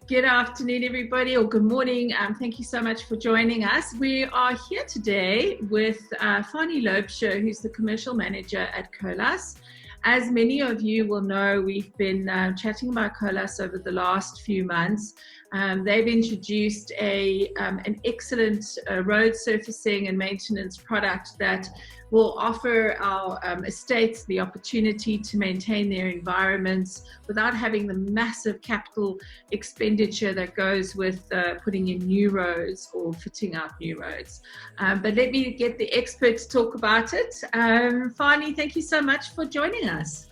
Good afternoon, everybody, or good morning. Thank you so much for joining us. We are here today with Fanie Loubser, who's the commercial manager at Colas. As many of you will know, we've been chatting about Colas over the last few months. They've introduced an excellent road surfacing and maintenance product that will offer our estates the opportunity to maintain their environments without having the massive capital expenditure that goes with putting in new roads or fitting out new roads. But let me get the expert to talk about it. Fanie, thank you so much for joining us.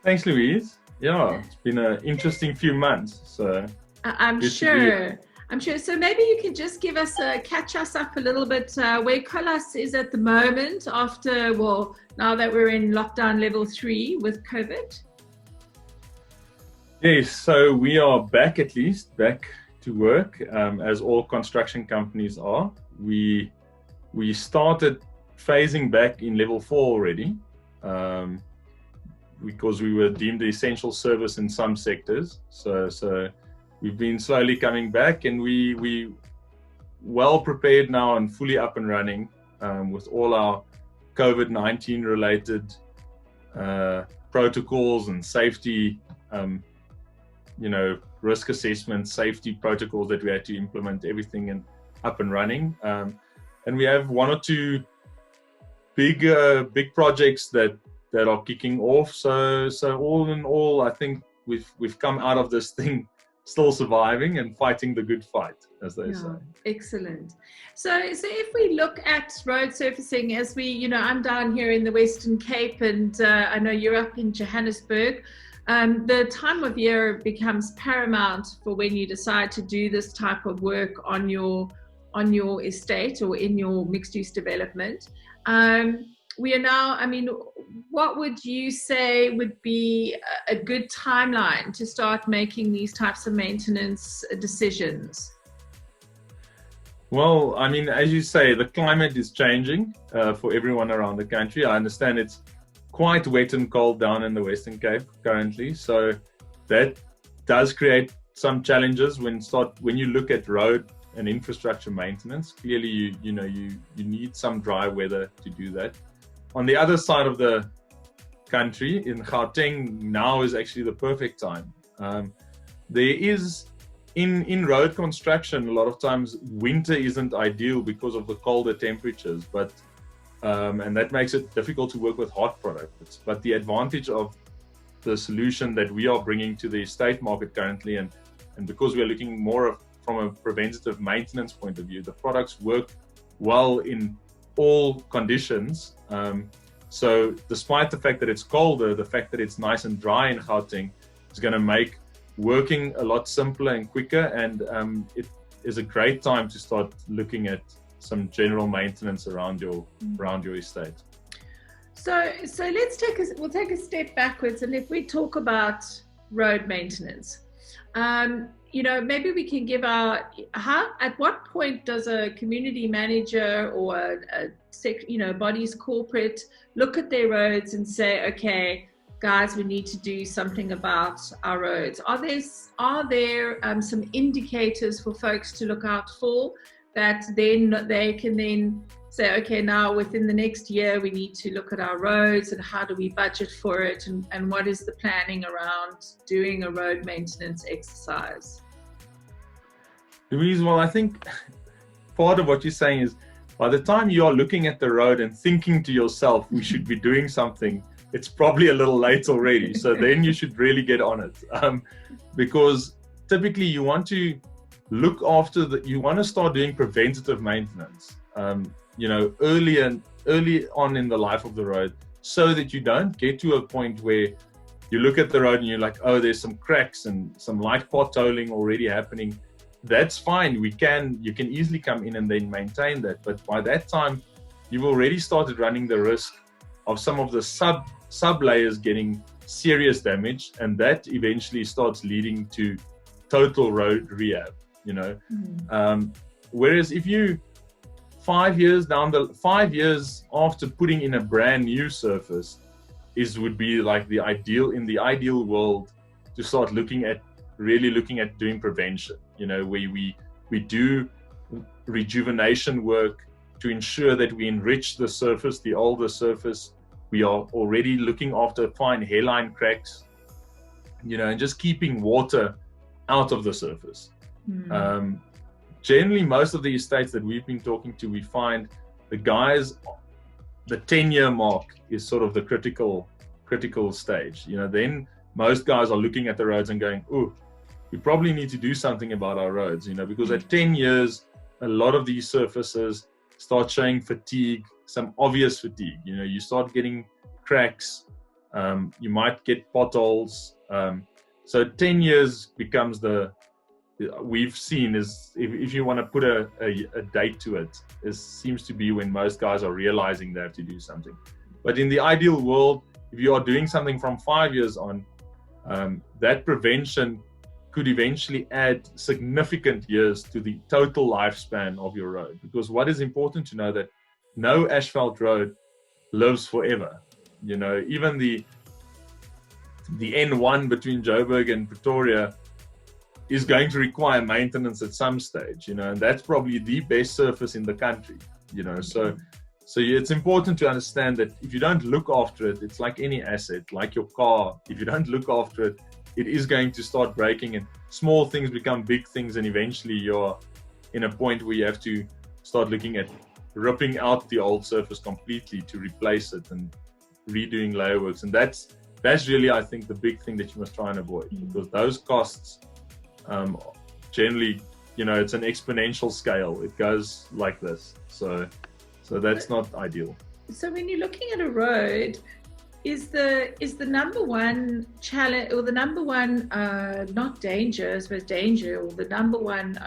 Thanks, Louise. Yeah, it's been an interesting few months. So I'm sure. So maybe you can just catch us up a little bit where Colas is at the moment after, now that we're in lockdown level 3 with COVID. Yes, so we are back to work, as all construction companies are. We started phasing back in level 4 already, because we were deemed the essential service in some sectors. So we've been slowly coming back, and we well prepared now and fully up and running with all our COVID-19 related protocols and safety, risk assessment, safety protocols that we had to implement, everything and up and running. And we have one or two big projects that are kicking off. So all in all, I think we've come out of this thing still surviving and fighting the good fight, as they say. Excellent. So if we look at road surfacing, as I'm down here in the Western Cape, and I know you're up in Johannesburg, the time of year becomes paramount for when you decide to do this type of work on your estate or in your mixed-use development. We are now, what would you say would be a good timeline to start making these types of maintenance decisions? Well, as you say, the climate is changing for everyone around the country. I understand it's quite wet and cold down in the Western Cape currently, so that does create some challenges when you look at road and infrastructure maintenance. Clearly, you need some dry weather to do that. On the other side of the country, in Gauteng, now is actually the perfect time. There is, in road construction, a lot of times winter isn't ideal because of the colder temperatures, but and that makes it difficult to work with hot products. But the advantage of the solution that we are bringing to the estate market currently, and because we are looking more from a preventative maintenance point of view, the products work well in all conditions. So despite the fact that it's colder, the fact that it's nice and dry in Gauteng is going to make working a lot simpler and quicker, and it is a great time to start looking at some general maintenance around your estate. So we'll take a step backwards, and if we talk about road maintenance, maybe we can give at what point does a community manager or body's corporate look at their roads and say, okay, guys, we need to do something about our roads? Are there some indicators for folks to look out for that then they can then say, okay, now within the next year we need to look at our roads and how do we budget for it, and what is the planning around doing a road maintenance exercise? Louise, well, I think part of what you're saying is, by the time you are looking at the road and thinking to yourself, we should be doing something, it's probably a little late already. So then you should really get on it. Because typically you want to look after you want to start doing preventative maintenance, early on in the life of the road, so that you don't get to a point where you look at the road and you're like, oh, there's some cracks and some light potholing already happening. That's fine. You can easily come in and then maintain that. But by that time, you've already started running the risk of some of the sub layers getting serious damage, and that eventually starts leading to total road rehab. Whereas if you 5 years after putting in a brand new surface would be like in the ideal world to start looking at really looking at doing prevention. We do rejuvenation work to ensure that we enrich the surface, the older surface. We are already looking after fine hairline cracks, and just keeping water out of the surface. Generally, most of the estates that we've been talking to, we find the 10-year mark is sort of the critical stage. Then most guys are looking at the roads and going, "Oh, we probably need to do something about our roads," because at 10 years, a lot of these surfaces start showing fatigue, some obvious fatigue. You start getting cracks, you might get potholes. So 10 years becomes we've seen is, if you want to put a date to it, seems to be when most guys are realizing they have to do something. But in the ideal world, if you are doing something from 5 years on, that prevention could eventually add significant years to the total lifespan of your road. Because what is important to know that no asphalt road lives forever. Even the N1 between Joburg and Pretoria is going to require maintenance at some stage, and that's probably the best surface in the country, so it's important to understand that if you don't look after it, it's like any asset, like your car. If you don't look after it, it is going to start breaking, and small things become big things, and eventually you're in a point where you have to start looking at ripping out the old surface completely to replace it and redoing layer works. And that's really, I think, the big thing that you must try and avoid, because those costs generally, it's an exponential scale. It goes like this. So that's not ideal. So when you're looking at a road, is the number one challenge, or the number one not danger, I suppose danger, or the number one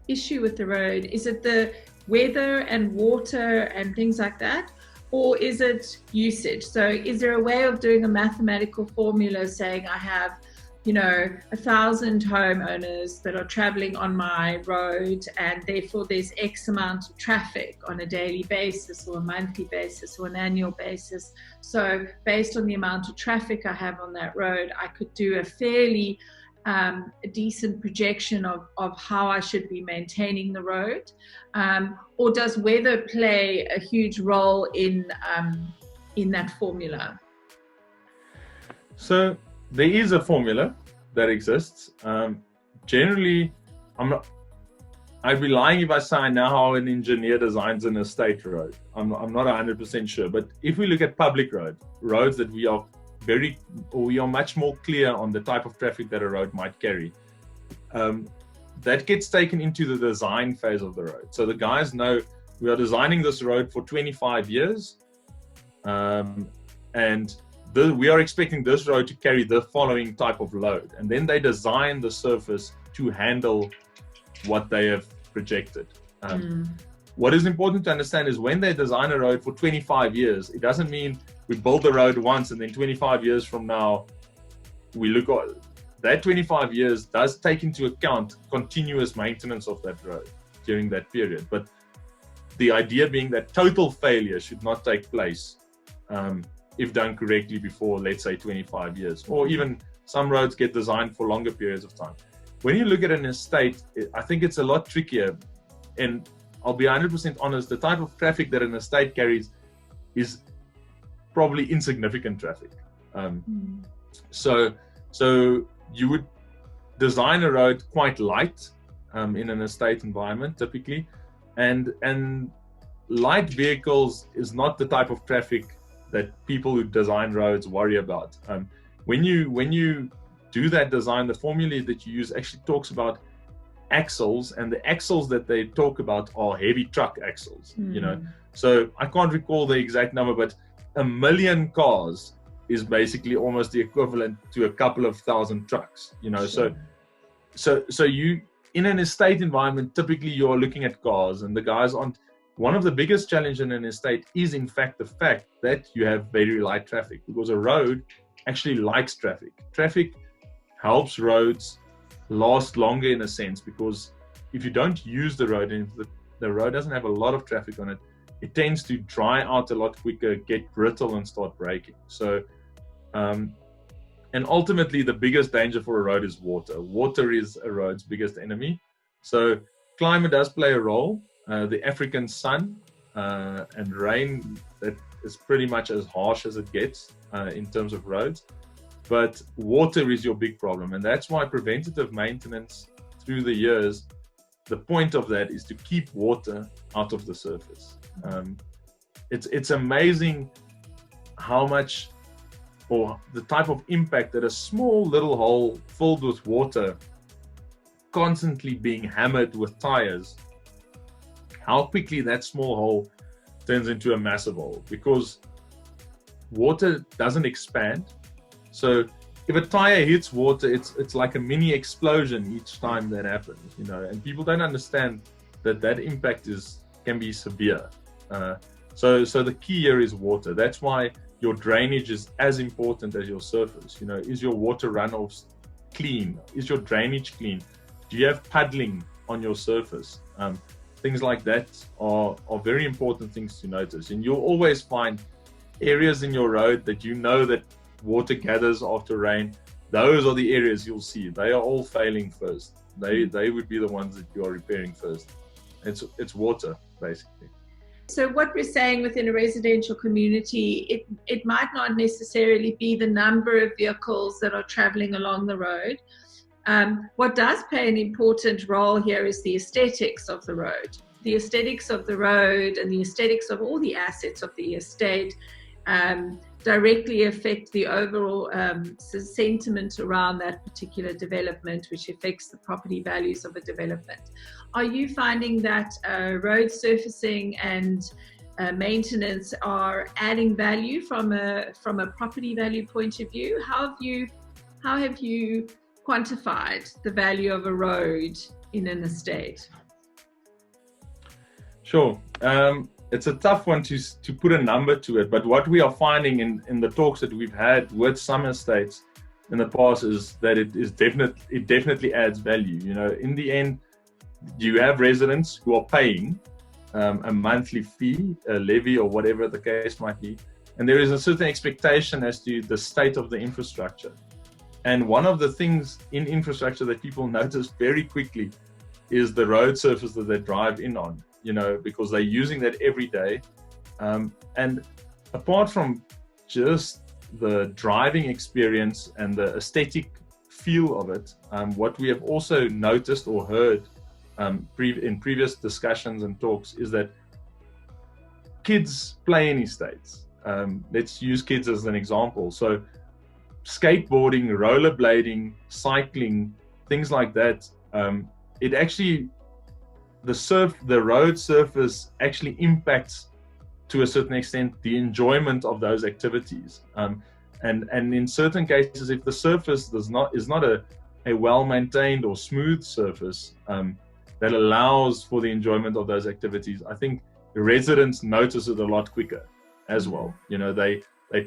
issue with the road, is it the weather and water and things like that? Or is it usage? So is there a way of doing a mathematical formula saying I have 1,000 homeowners that are traveling on my road, and therefore there's X amount of traffic on a daily basis or a monthly basis or an annual basis. So based on the amount of traffic I have on that road, I could do a fairly decent projection of how I should be maintaining the road. Or does weather play a huge role in that formula? So there is a formula that exists. Generally, I'd be lying if I say I know how an engineer designs an estate road. I'm not 100% sure. But if we look at public roads that we are much more clear on the type of traffic that a road might carry, that gets taken into the design phase of the road. So the guys know we are designing this road for 25 years, and we are expecting this road to carry the following type of load. And then they design the surface to handle what they have projected. What is important to understand is when they design a road for 25 years, it doesn't mean we build the road once and then 25 years from now, we look at that. 25 years does take into account continuous maintenance of that road during that period. But the idea being that total failure should not take place if done correctly before, let's say, 25 years. Or even some roads get designed for longer periods of time. When you look at an estate, I think it's a lot trickier. And I'll be 100% honest, the type of traffic that an estate carries is probably insignificant traffic. So you would design a road quite light in an estate environment typically, and light vehicles is not the type of traffic that people who design roads worry about. When you do that design, the formula that you use actually talks about axles, and the axles that they talk about are heavy truck axles. So I can't recall the exact number, but 1 million cars is basically almost the equivalent to a couple of thousand trucks. So you, in an estate environment, typically you're looking at cars, and the guys aren't. One of the biggest challenges in an estate is in fact the fact that you have very light traffic, because a road actually likes traffic. Traffic helps roads last longer in a sense, because if you don't use the road, and if the road doesn't have a lot of traffic on it, it tends to dry out a lot quicker, get brittle, and start breaking. So And ultimately, the biggest danger for a road is water. Water is a road's biggest enemy. So climate does play a role. The African sun and rain, that is pretty much as harsh as it gets in terms of roads. But water is your big problem. And that's why preventative maintenance through the years, the point of that is to keep water out of the surface. It's amazing how much, or the type of impact that a small little hole filled with water constantly being hammered with tires, how quickly that small hole turns into a massive hole, because water doesn't expand. So if a tire hits water, it's like a mini explosion each time that happens, you know, and people don't understand that impact can be severe. So the key here is water. That's why your drainage is as important as your surface. You know, is your water runoffs clean? Is your drainage clean? Do you have puddling on your surface? Things like that are very important things to notice. And you'll always find areas in your road that you know that water gathers after rain. Those are the areas you'll see. They are all failing first. They would be the ones that you are repairing first. It's water, basically. So what we're saying within a residential community, it might not necessarily be the number of vehicles that are traveling along the road. What does play an important role here is the aesthetics of the road. The aesthetics of the road and the aesthetics of all the assets of the estate directly affect the overall sentiment around that particular development, which affects the property values of a development. Are you finding that road surfacing and maintenance are adding value from a property value point of view? How have you quantified the value of a road in an estate? Sure. It's a tough one to put a number to it, but what we are finding in the talks that we've had with some estates in the past is that it definitely adds value. You know, in the end, you have residents who are paying a monthly fee, a levy, or whatever the case might be, and there is a certain expectation as to the state of the infrastructure. And one of the things in infrastructure that people notice very quickly is the road surface that they drive in on, you know, because they're using that every day. And apart from just the driving experience and the aesthetic feel of it, what we have also noticed or heard in previous discussions and talks is that kids play in estates. Let's use kids as an example. So skateboarding, rollerblading, cycling, things like that, it actually, the road surface actually impacts to a certain extent the enjoyment of those activities. And in certain cases, if the surface is not a well-maintained or smooth surface that allows for the enjoyment of those activities, I think the residents notice it a lot quicker as well. You know, they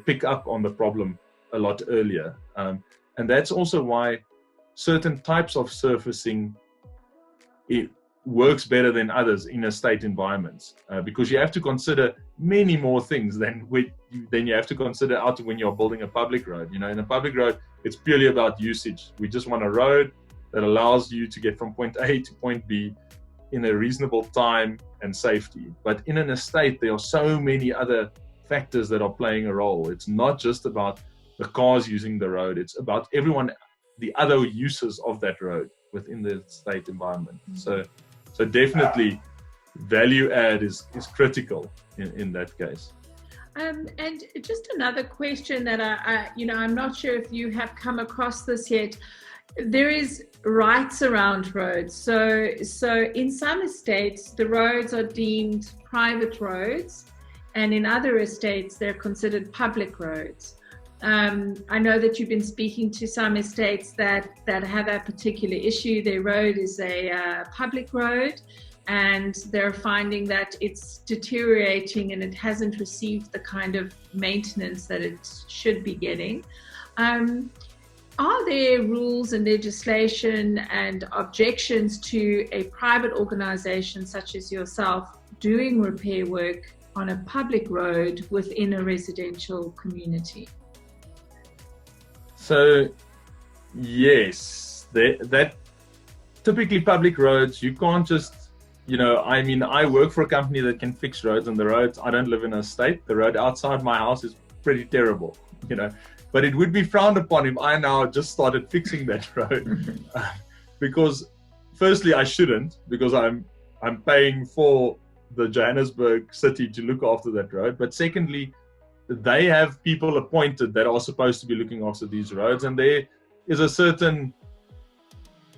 pick up on the problem a lot earlier. And that's also why certain types of surfacing, it works better than others in estate environments, because you have to consider many more things than you have to consider out when you're building a public road. You know, in a public road, it's purely about usage. We just want a road that allows you to get from point A to point B in a reasonable time and safety. But in an estate, there are so many other factors that are playing a role. It's not just about the cars using the road, it's about everyone, the other uses of that road within the estate environment. So definitely value add is critical in that case. And just another question that I'm not sure if you have come across this yet. There is rights around roads. So in some estates, the roads are deemed private roads, and in other estates, they're considered public roads. I know that you've been speaking to some estates that have a particular issue. Their road is a public road, and they're finding that it's deteriorating and it hasn't received the kind of maintenance that it should be getting. Are there rules and legislation and objections to a private organization such as yourself doing repair work on a public road within a residential community? So, yes, that typically public roads, you can't just, I mean, I work for a company that can fix roads, and the roads, I don't live in a state. The road outside my house is pretty terrible, but it would be frowned upon if I now just started fixing that road. Because firstly, I shouldn't, because I'm paying for the Johannesburg city to look after that road. But secondly, they have people appointed that are supposed to be looking after these roads, and there is a certain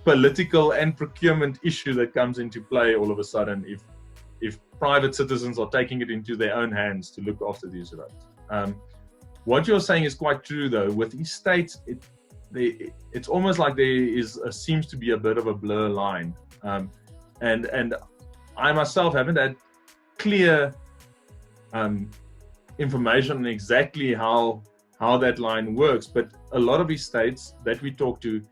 political and procurement issue that comes into play all of a sudden if private citizens are taking it into their own hands to look after these roads. What you're saying is quite true, though. With estates, it's almost like there seems to be a bit of a blur line, and I myself haven't had clear information on exactly how that line works, but a lot of estates that we talk to,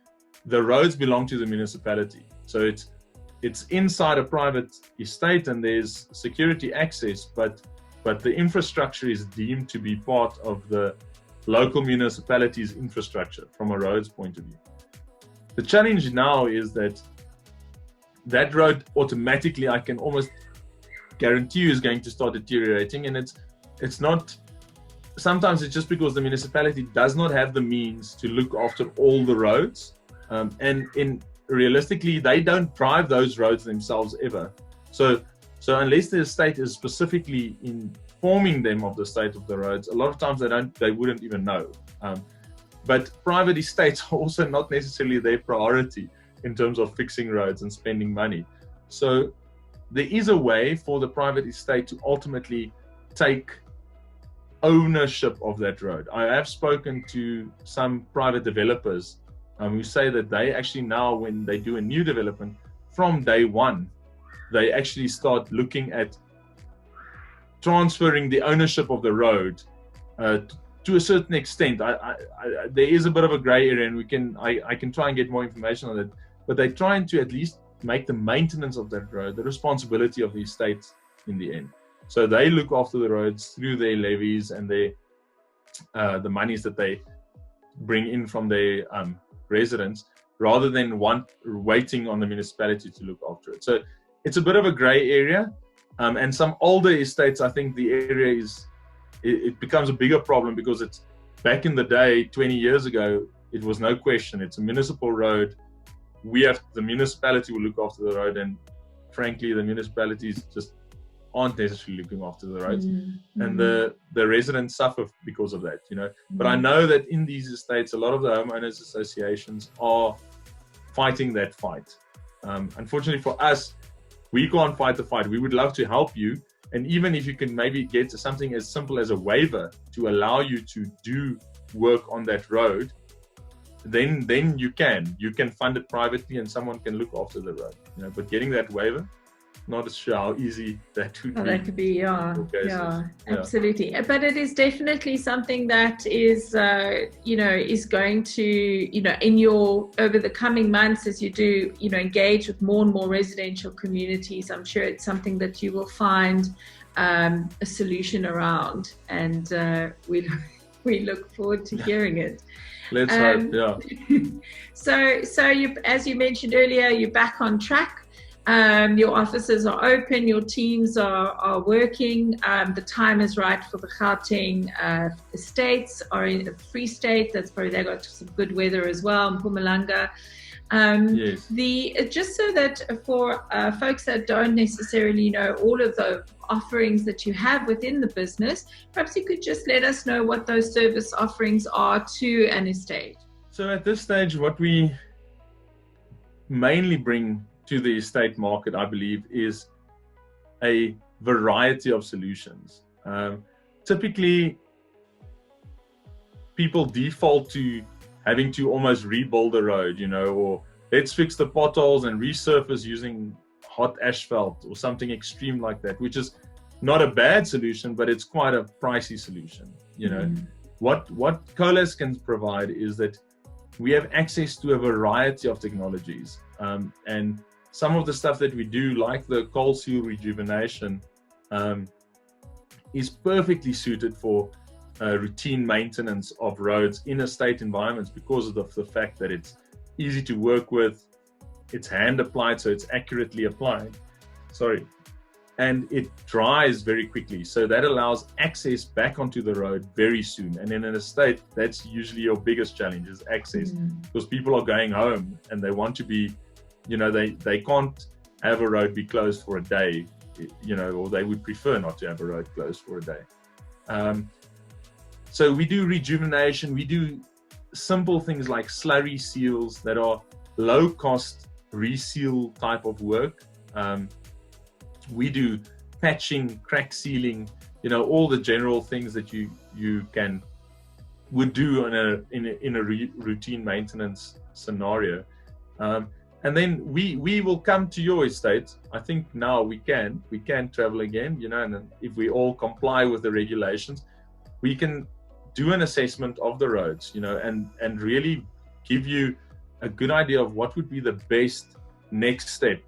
the roads belong to the municipality. So it's inside a private estate, and there's security access, but the infrastructure is deemed to be part of the local municipality's infrastructure from a roads point of view. The challenge now is that road automatically, I can almost guarantee you, is going to start deteriorating, and it's not. Sometimes it's just because the municipality does not have the means to look after all the roads, and realistically, they don't drive those roads themselves ever. So unless the estate is specifically informing them of the state of the roads, a lot of times they wouldn't even know. But private estates are also not necessarily their priority in terms of fixing roads and spending money. So there is a way for the private estate to ultimately take ownership of that road. I have spoken to some private developers who say that they actually now, when they do a new development, from day one, they actually start looking at transferring the ownership of the road to a certain extent. There is a bit of a gray area, and I can try and get more information on it, but they're trying to at least make the maintenance of that road the responsibility of the estate in the end. So they look after the roads through their levies and the monies that they bring in from their residents, rather than waiting on the municipality to look after it. So it's a bit of a gray area, and some older estates, I think the area it becomes a bigger problem, because it's back in the day, 20 years ago, it was no question. It's a municipal road. The municipality will look after the road, and frankly, the municipalities just aren't necessarily looking after the roads, and the residents suffer because of that, But I know that in these estates, a lot of the homeowners associations are fighting that fight. Unfortunately for us, we can't fight the fight. We would love to help you, and even if you can maybe get to something as simple as a waiver to allow you to do work on that road, then you can fund it privately, and someone can look after the road. But getting that waiver, not sure how easy that would be. That could be, yeah, absolutely. But it is definitely something that is, is going to, over the coming months, as you do, engage with more and more residential communities, I'm sure it's something that you will find a solution around, and we look forward to hearing it. Let's hope, yeah. So you, as you mentioned earlier, you're back on track. Your offices are open, your teams are working. The time is right for the Gauteng estates, or in the Free State. That's probably, they got some good weather as well in Mpumalanga. Yes. Just so that for folks that don't necessarily know all of the offerings that you have within the business, perhaps you could just let us know what those service offerings are to an estate. So at this stage, what we mainly bring to the estate market, I believe, is a variety of solutions. Typically, people default to having to almost rebuild a road, or let's fix the potholes and resurface using hot asphalt or something extreme like that, which is not a bad solution, but it's quite a pricey solution. What Colas can provide is that we have access to a variety of technologies, and some of the stuff that we do, like the coal seal rejuvenation, is perfectly suited for routine maintenance of roads in estate environments because of the fact that it's easy to work with, it's hand applied, so it's accurately applied. And it dries very quickly, so that allows access back onto the road very soon. And in an estate, that's usually your biggest challenge, is access, because people are going home and they want to be, they can't have a road be closed for a day, or they would prefer not to have a road closed for a day. So we do rejuvenation, we do simple things like slurry seals that are low cost reseal type of work. We do patching, crack sealing, all the general things that you would do in a routine maintenance scenario. And then we will come to your estate. I think now we can travel again, and then if we all comply with the regulations, we can do an assessment of the roads, and really give you a good idea of what would be the best next step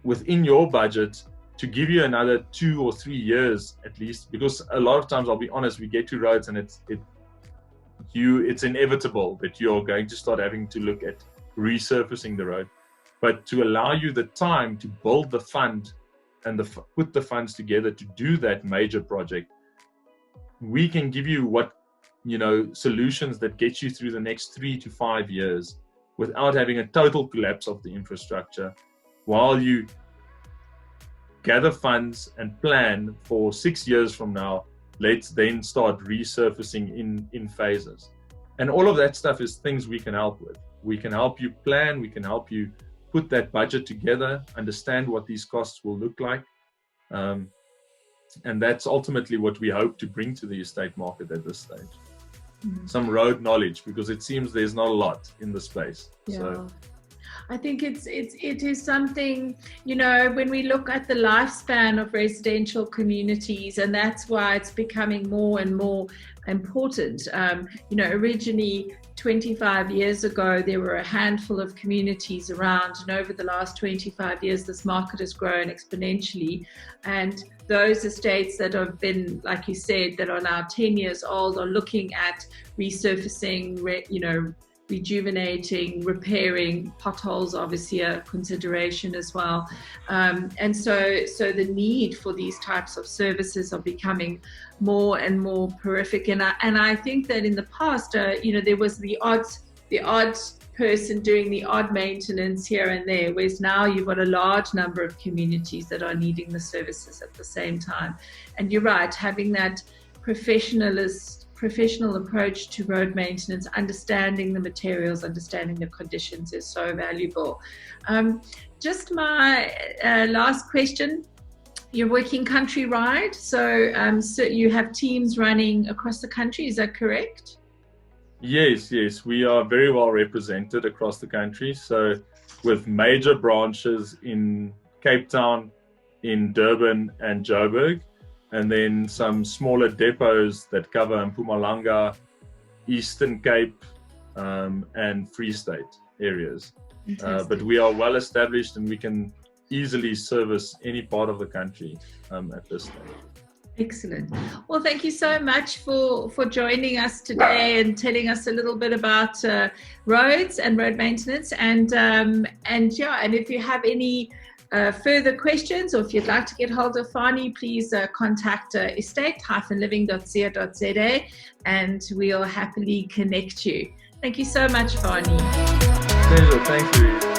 within your budget to give you another 2 or 3 years at least, because a lot of times, I'll be honest, we get to roads and it's inevitable that you're going to start having to look at resurfacing the road. But to allow you the time to build the fund and put the funds together to do that major project, we can give you solutions that get you through the next 3 to 5 years without having a total collapse of the infrastructure, while you gather funds and plan for 6 years from now. Let's then start resurfacing in phases. And all of that stuff is things we can help with. We can help you plan, we can help you put that budget together, understand what these costs will look like. And that's ultimately what we hope to bring to the estate market at this stage. Some road knowledge, because it seems there's not a lot in the space. Yeah. So I think it is something, when we look at the lifespan of residential communities, and that's why it's becoming more and more important. Originally 25 years ago, there were a handful of communities around, and over the last 25 years, this market has grown exponentially. And those estates that have been, like you said, that are now 10 years old are looking at resurfacing, rejuvenating, repairing. Potholes, obviously a consideration as well. And so the need for these types of services are becoming more and more horrific. And I think that in the past, there was the odd person doing the odd maintenance here and there, whereas now you've got a large number of communities that are needing the services at the same time. And you're right, having that professional approach to road maintenance, understanding the materials, understanding the conditions is so valuable. Just my last question. You're working countrywide, so you have teams running across the country, is that correct? Yes, we are very well represented across the country. So with major branches in Cape Town, in Durban and Joburg, and then some smaller depots that cover Mpumalanga, Eastern Cape, and Free State areas. But we are well established and we can easily service any part of the country at this stage. Excellent. Well, thank you so much for joining us today and telling us a little bit about roads and road maintenance. And if you have any further questions, or if you'd like to get hold of Fanie, please contact estate-living.co.za and we'll happily connect you. Thank you so much, Fanie. Pleasure. Thank you.